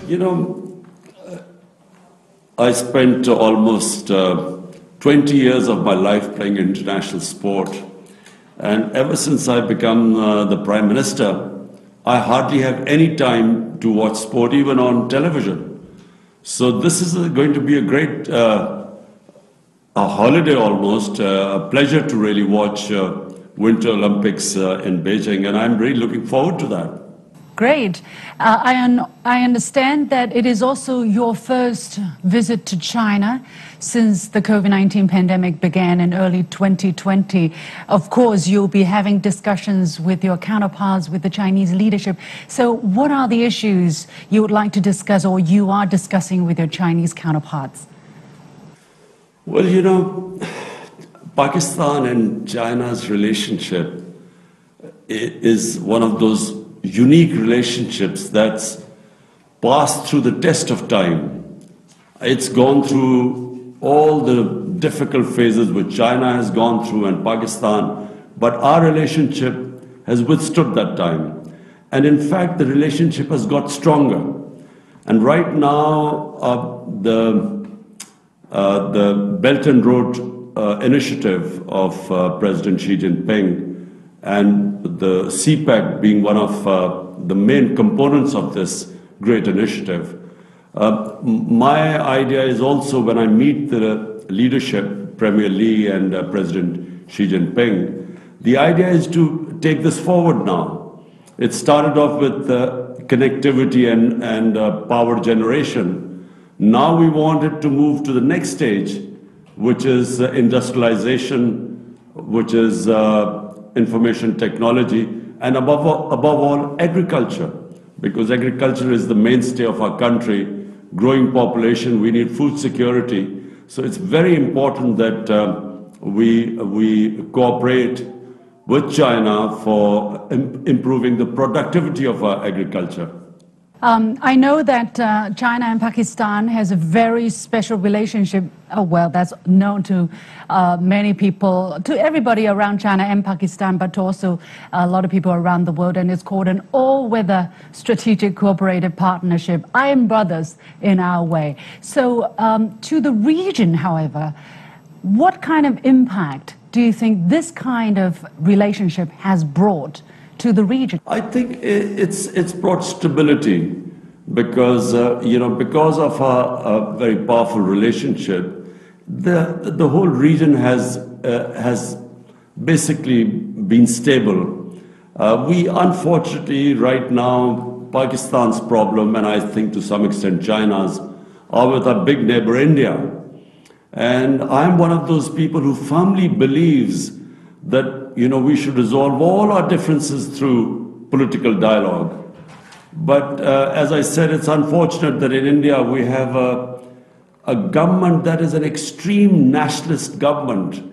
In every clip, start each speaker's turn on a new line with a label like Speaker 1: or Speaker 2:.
Speaker 1: You know, I spent almost 20 years of my life playing international sport. And ever since I've become the Prime Minister, I hardly have any time to watch sport, even on television. So this is going to be a great a holiday almost, a pleasure to really watch Winter Olympics in Beijing, and I'm really looking forward to that.
Speaker 2: Great. I understand that it is also your first visit to China since the COVID-19 pandemic began in early 2020. Of course, you'll be having discussions with your counterparts, with the Chinese leadership. So what are the issues you would like to discuss or you are discussing with your Chinese counterparts?
Speaker 1: Well, you know, Pakistan and China's relationship is one of those unique relationships that's passed through the test of time. It's gone through all the difficult phases which China has gone through and Pakistan, but our relationship has withstood that time. And in fact, the relationship has got stronger. And right now, the Belt and Road initiative of President Xi Jinping and the CPEC being one of the main components of this great initiative. My idea is also when I meet the leadership, Premier Li and President Xi Jinping, the idea is to take this forward now. It started off with connectivity and power generation. Now we want it to move to the next stage, which is industrialization, which is information technology, and above all, agriculture, because agriculture is the mainstay of our country. Growing population, we need food security. So it's very important that we cooperate with China for improving the productivity of our agriculture.
Speaker 2: I know that China and Pakistan has a very special relationship. Oh, well, that's known to many people, to everybody around China and Pakistan, but to also a lot of people around the world. And it's called an all-weather strategic cooperative partnership. I am brothers in our way. So to the region, however, what kind of impact do you think this kind of relationship has brought to the region?
Speaker 1: I think it's brought stability because because of our very powerful relationship, the whole region has basically been stable. We unfortunately right now Pakistan's problem, and I think to some extent China's, are with our big neighbor India. And I'm one of those people who firmly believes that we should resolve all our differences through political dialogue. But as I said, it's unfortunate that in India we have a government that is an extreme nationalist government.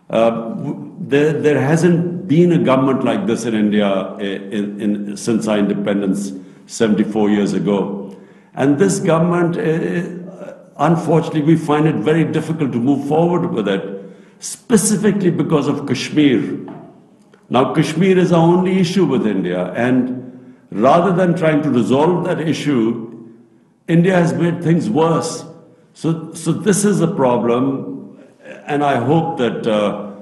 Speaker 1: There hasn't been a government like this in India since our independence 74 years ago. And this government, unfortunately, we find it very difficult to move forward with it, specifically because of Kashmir. Now, Kashmir is our only issue with India, and rather than trying to resolve that issue, India has made things worse. So this is a problem, and I hope that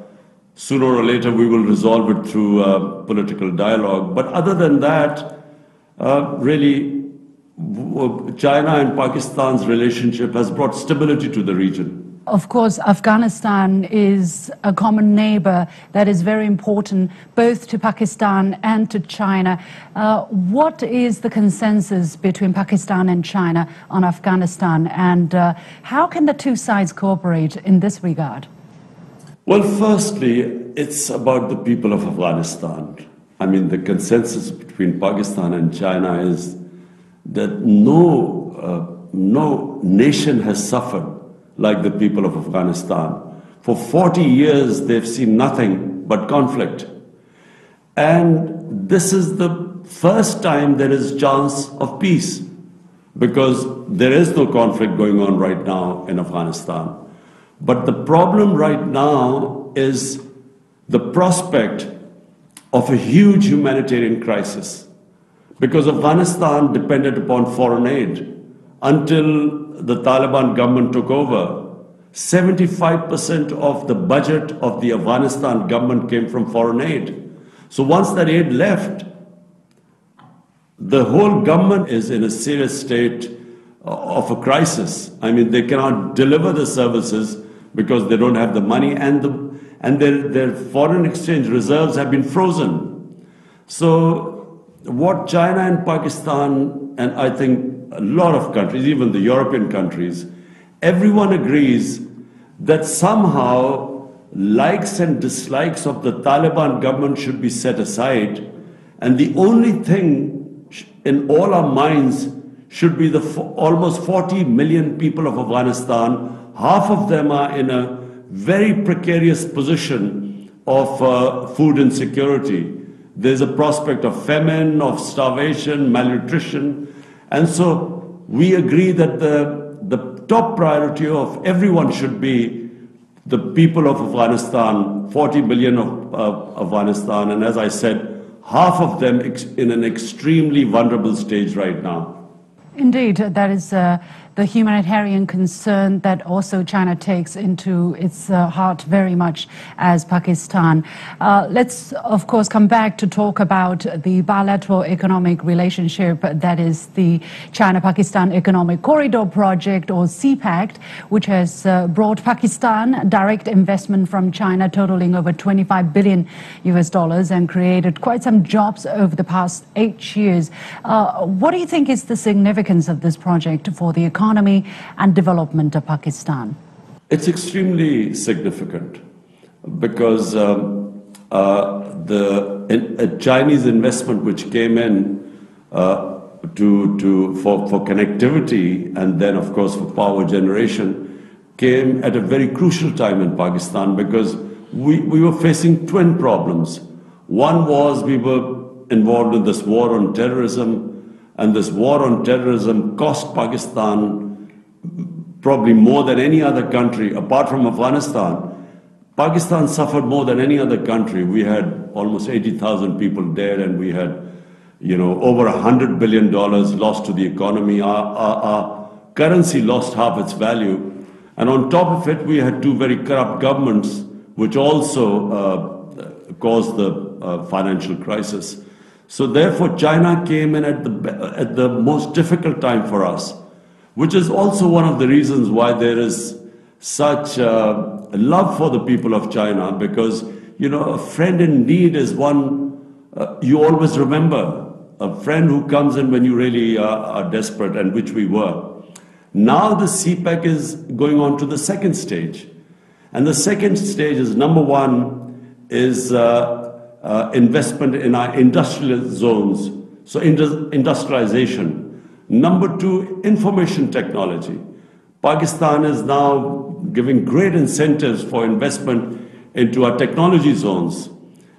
Speaker 1: sooner or later we will resolve it through political dialogue. But other than that, really, China and Pakistan's relationship has brought stability to the region.
Speaker 2: Of course, Afghanistan is a common neighbor that is very important both to Pakistan and to China. What is the consensus between Pakistan and China on Afghanistan, and how can the two sides cooperate in this regard?
Speaker 1: Well, firstly, it's about the people of Afghanistan. I mean, the consensus between Pakistan and China is that no nation has suffered like the people of Afghanistan. For 40 years, they've seen nothing but conflict. And this is the first time there is chance of peace, because there is no conflict going on right now in Afghanistan. But the problem right now is the prospect of a huge humanitarian crisis. because Afghanistan depended upon foreign aid. Until the Taliban government took over, 75% of the budget of the Afghanistan government came from foreign aid. So once that aid left, the whole government is in a serious state of a crisis. I mean, they cannot deliver the services because they don't have the money, and their foreign exchange reserves have been frozen. So what China and Pakistan, and I think a lot of countries, even the European countries, everyone agrees that somehow likes and dislikes of the Taliban government should be set aside, and the only thing in all our minds should be the almost 40 million people of Afghanistan. Half of them are in a very precarious position of food insecurity. There's a prospect of famine, of starvation, malnutrition. And so we agree that the top priority of everyone should be the people of Afghanistan, 40 million of Afghanistan. And as I said, half of them in an extremely vulnerable stage right now.
Speaker 2: Indeed, that is the humanitarian concern that also China takes into its heart very much as Pakistan. Let's, of course, come back to talk about the bilateral economic relationship, that is the China-Pakistan Economic Corridor Project, or CPEC, which has brought Pakistan direct investment from China totaling over $25 billion and created quite some jobs over the past 8 years. What do you think is the significance of this project for the economy and development of Pakistan?
Speaker 1: It's extremely significant because the Chinese investment which came in for connectivity and then of course for power generation came at a very crucial time in Pakistan, because we were facing twin problems. One was we were involved in this war on terrorism, and this war on terrorism cost Pakistan probably more than any other country, apart from Afghanistan. Pakistan suffered more than any other country. We had almost 80,000 people dead, and we had, over $100 billion lost to the economy. Our currency lost half its value. And on top of it, we had two very corrupt governments, which also caused the financial crisis. So therefore, China came in at the most difficult time for us, which is also one of the reasons why there is such love for the people of China, because, a friend in need is one you always remember, a friend who comes in when you really are desperate, and which we were. Now the CPEC is going on to the second stage. And the second stage is, number one, is investment in our industrial zones, so industrialization. Number two, information technology. Pakistan is now giving great incentives for investment into our technology zones.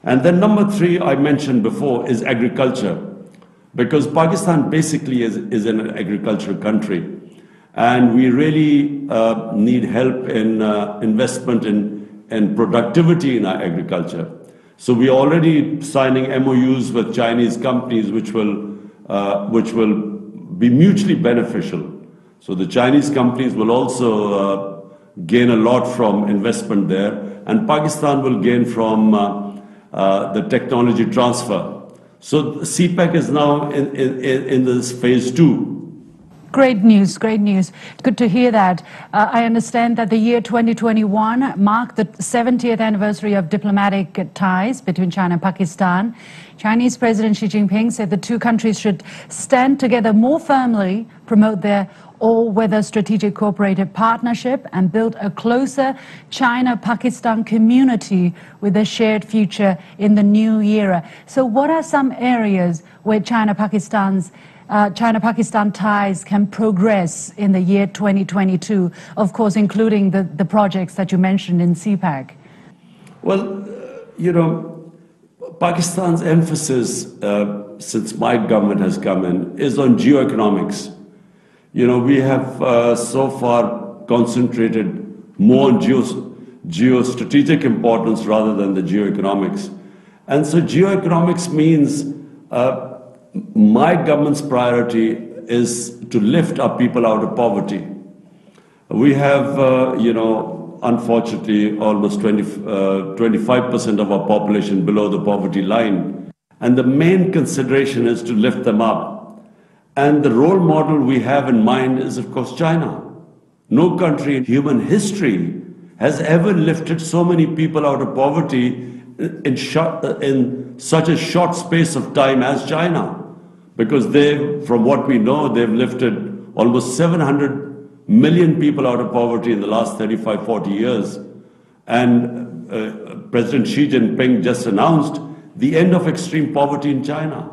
Speaker 1: And then number three, I mentioned before, is agriculture, because Pakistan basically is an agricultural country. And we really need help in investment in productivity in our agriculture. So we are already signing MOUs with Chinese companies which will be mutually beneficial. So the Chinese companies will also gain a lot from investment there, and Pakistan will gain from the technology transfer. So CPEC is now in this phase 2.
Speaker 2: Great news, great news. Good to hear that. I understand that the year 2021 marked the 70th anniversary of diplomatic ties between China and Pakistan. Chinese President Xi Jinping said the two countries should stand together more firmly, promote their all-weather strategic cooperative partnership, and build a closer China-Pakistan community with a shared future in the new era. So what are some areas where China-Pakistan ties can progress in the year 2022, of course, including the projects that you mentioned in CPEC?
Speaker 1: Well, Pakistan's emphasis since my government has come in is on geoeconomics. We have so far concentrated more on geostrategic importance rather than the geoeconomics. And so geoeconomics means my government's priority is to lift our people out of poverty. We have, unfortunately, almost 25% of our population below the poverty line. And the main consideration is to lift them up. And the role model we have in mind is, of course, China. No country in human history has ever lifted so many people out of poverty in such a short space of time as China. Because from what we know, they've lifted almost 700 million people out of poverty in the last 35, 40 years. And President Xi Jinping just announced the end of extreme poverty in China.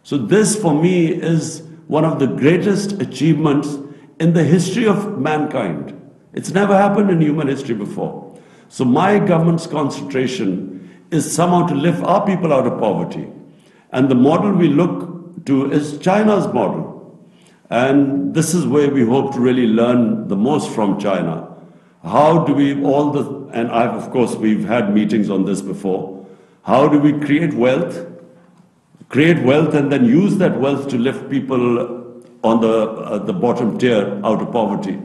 Speaker 1: So this, for me, is one of the greatest achievements in the history of mankind. It's never happened in human history before. So my government's concentration is somehow to lift our people out of poverty. And the model we look to is China's model. And this is where we hope to really learn the most from China. How do we we've had meetings on this before. How do we create wealth and then use that wealth to lift people on the bottom tier out of poverty?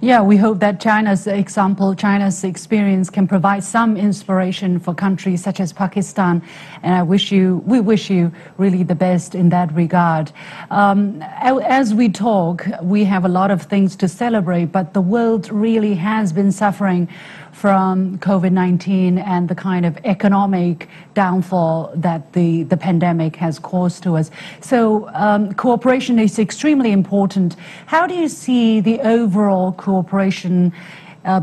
Speaker 2: Yeah, we hope that China's example, China's experience can provide some inspiration for countries such as Pakistan. And we wish you really the best in that regard. As we talk, we have a lot of things to celebrate, but the world really has been suffering from COVID-19 and the kind of economic downfall that the pandemic has caused to us. So cooperation is extremely important. How do you see the overall cooperation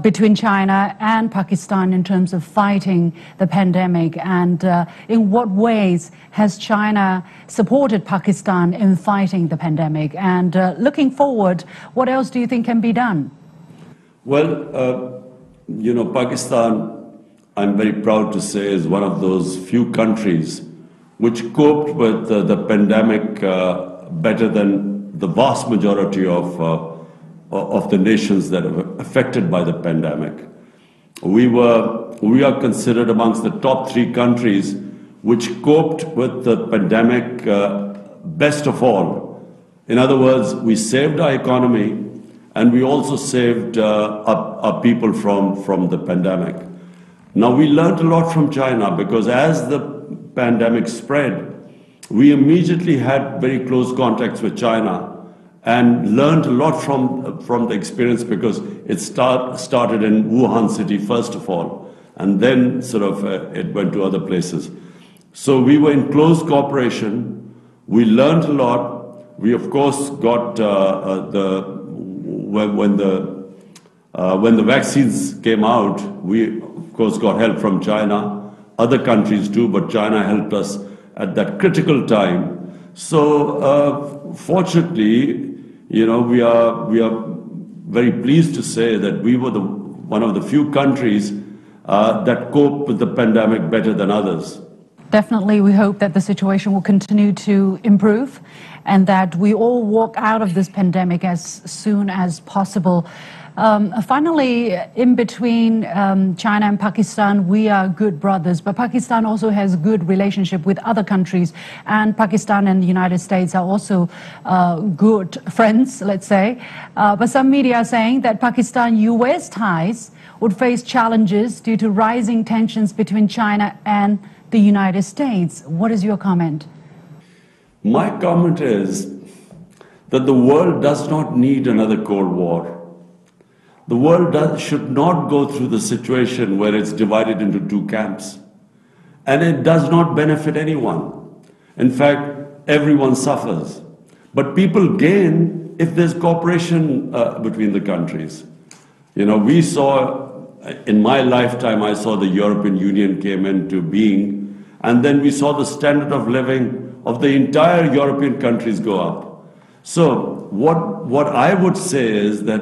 Speaker 2: between China and Pakistan in terms of fighting the pandemic? And in what ways has China supported Pakistan in fighting the pandemic? And looking forward, what else do you think can be done?
Speaker 1: Well, Pakistan, I'm very proud to say, is one of those few countries which coped with the pandemic better than the vast majority of the nations that are affected by the pandemic. We are considered amongst the top 3 countries which coped with the pandemic best of all. In other words, we saved our economy, and we also saved our people from the pandemic. Now, we learned a lot from China because as the pandemic spread, we immediately had very close contacts with China and learned a lot from the experience because it started in Wuhan city first of all, and then it went to other places. So we were in close cooperation. We learned a lot. We, of course, got when the vaccines came out, we, of course, got help from China, other countries too, but China helped us at that critical time. So, fortunately, we are very pleased to say that we were one of the few countries that coped with the pandemic better than others.
Speaker 2: Definitely, we hope that the situation will continue to improve and that we all walk out of this pandemic as soon as possible. Finally, in between China and Pakistan, we are good brothers, but Pakistan also has good relationship with other countries, and Pakistan and the United States are also good friends, let's say. But some media are saying that Pakistan-US ties would face challenges due to rising tensions between China and the United States. What is your comment?
Speaker 1: My comment is that the world does not need another Cold War. The world should not go through the situation where it's divided into 2 camps. And it does not benefit anyone. In fact, everyone suffers. But people gain if there's cooperation between the countries. We saw, in my lifetime, I saw the European Union came into being, and then we saw the standard of living of the entire European countries go up. So what I would say is that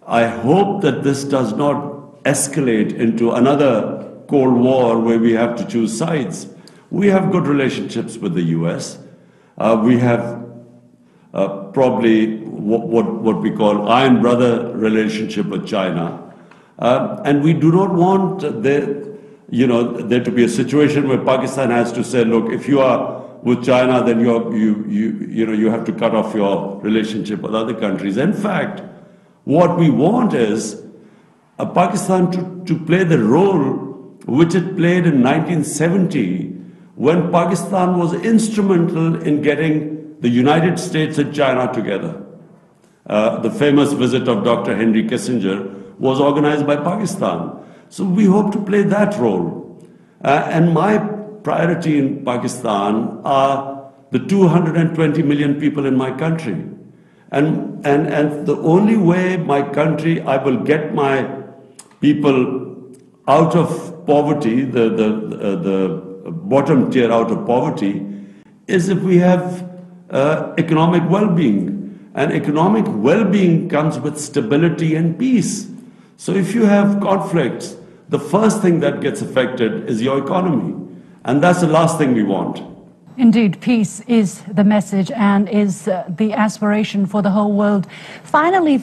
Speaker 1: I hope that this does not escalate into another Cold War where we have to choose sides. We have good relationships with the US. We have probably what we call iron brother relationship with China. And we do not want there to be a situation where Pakistan has to say, look, if you are with China, then you have to cut off your relationship with other countries. In fact, what we want is Pakistan to play the role which it played in 1970 when Pakistan was instrumental in getting the United States and China together. The famous visit of Dr. Henry Kissinger was organized by Pakistan. So we hope to play that role. And my priority in Pakistan are the 220 million people in my country. And the only way my country, I will get my people out of poverty, the bottom tier out of poverty, is if we have economic well-being. And economic well-being comes with stability and peace. So if you have conflicts, the first thing that gets affected is your economy. And that's the last thing we want.
Speaker 2: Indeed, peace is the message and is the aspiration for the whole world. Finally,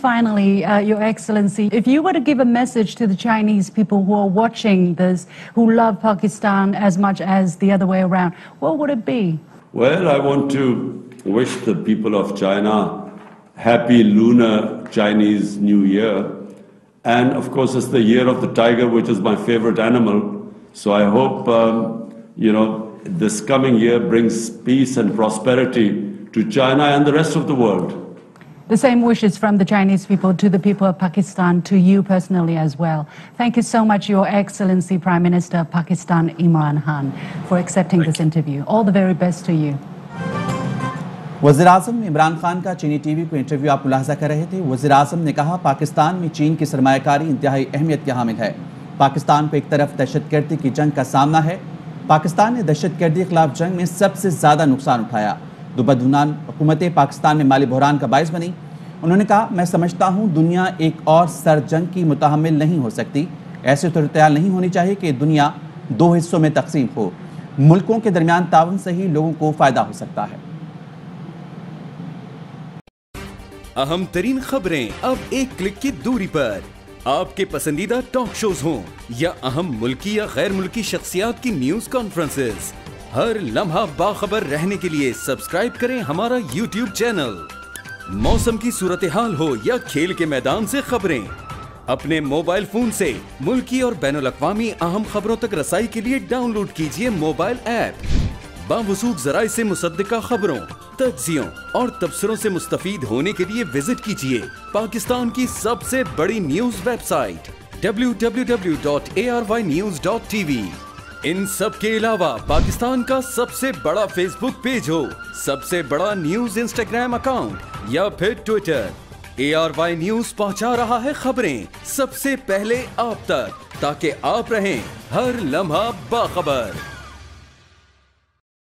Speaker 2: Your Excellency, if you were to give a message to the Chinese people who are watching this, who love Pakistan as much as the other way around, what would it be?
Speaker 1: Well, I want to wish the people of China happy Lunar Chinese New Year. And of course, it's the year of the tiger, which is my favorite animal. So I hope, this coming year brings peace and prosperity to China and the rest of the world.
Speaker 2: The same wishes from the Chinese people to the people of Pakistan, to you personally as well. Thank you so much, Your Excellency, Prime Minister of Pakistan, Imran Khan, for accepting this interview. All the very best to you.
Speaker 3: वज़ीर-ए-आज़म इमरान खान का चीनी TV को interview आप मुलाहज़ा कर रहे थे। वज़ीर-ए-आज़म ने कहा पाकिस्तान में चीन की सरमायाकारी इंतहाई अहमियत के हामिल है। पाकिस्तान को एक तरफ दहशतगर्दी की जंग का सामना है। पाकिस्तान ने दहशतगर्दी के खिलाफ जंग में सबसे ज़्यादा नुकसान उठाया। दो बदगुमान हुकूमतें पाकिस्तान में माली बहरान का बाइस बनी। उन्होंने कहा, मैं समझता हूँ दुनिया एक और सर जंग की मुतहम्मिल नहीं हो सकती। ऐसी सूरत नहीं होनी चाहिए कि दुनिया दो हिस्सों में तकसीम हो। मुल्कों के दरमियान ताउन से ही लोगों को फ़ायदा हो सकता है।
Speaker 4: अहम तरीन खबरें अब एक क्लिक की दूरी पर। आपके पसंदीदा टॉक शोज हों या अहम मुल्की या गैर मुल्की शख्सियात की न्यूज कॉन्फ्रेंसेस, हर लम्हा बाखबर रहने के लिए सब्सक्राइब करें हमारा YouTube चैनल। मौसम की सूरत हाल हो या खेल के मैदान से खबरें, अपने मोबाइल फोन से मुल्की और बैनुल अक़वामी अहम खबरों तक रसाई के लिए डाउनलोड कीजिए मोबाइल ऐप। बावसूख ज़राए से मुसद्दिका खबरों, तज्ज़ियों और तबसरों से मुस्तफ़ीद होने के लिए विजिट कीजिए पाकिस्तान की सबसे बड़ी न्यूज वेबसाइट www.arYnews.tv। इन सब के अलावा पाकिस्तान का सबसे बड़ा फेसबुक पेज हो, सबसे बड़ा न्यूज इंस्टाग्राम अकाउंट या फिर ट्विटर, ARY न्यूज पहुंचा रहा है खबरें सबसे पहले आप तक, ताकि आप रहें हर लम्हा बाखबर।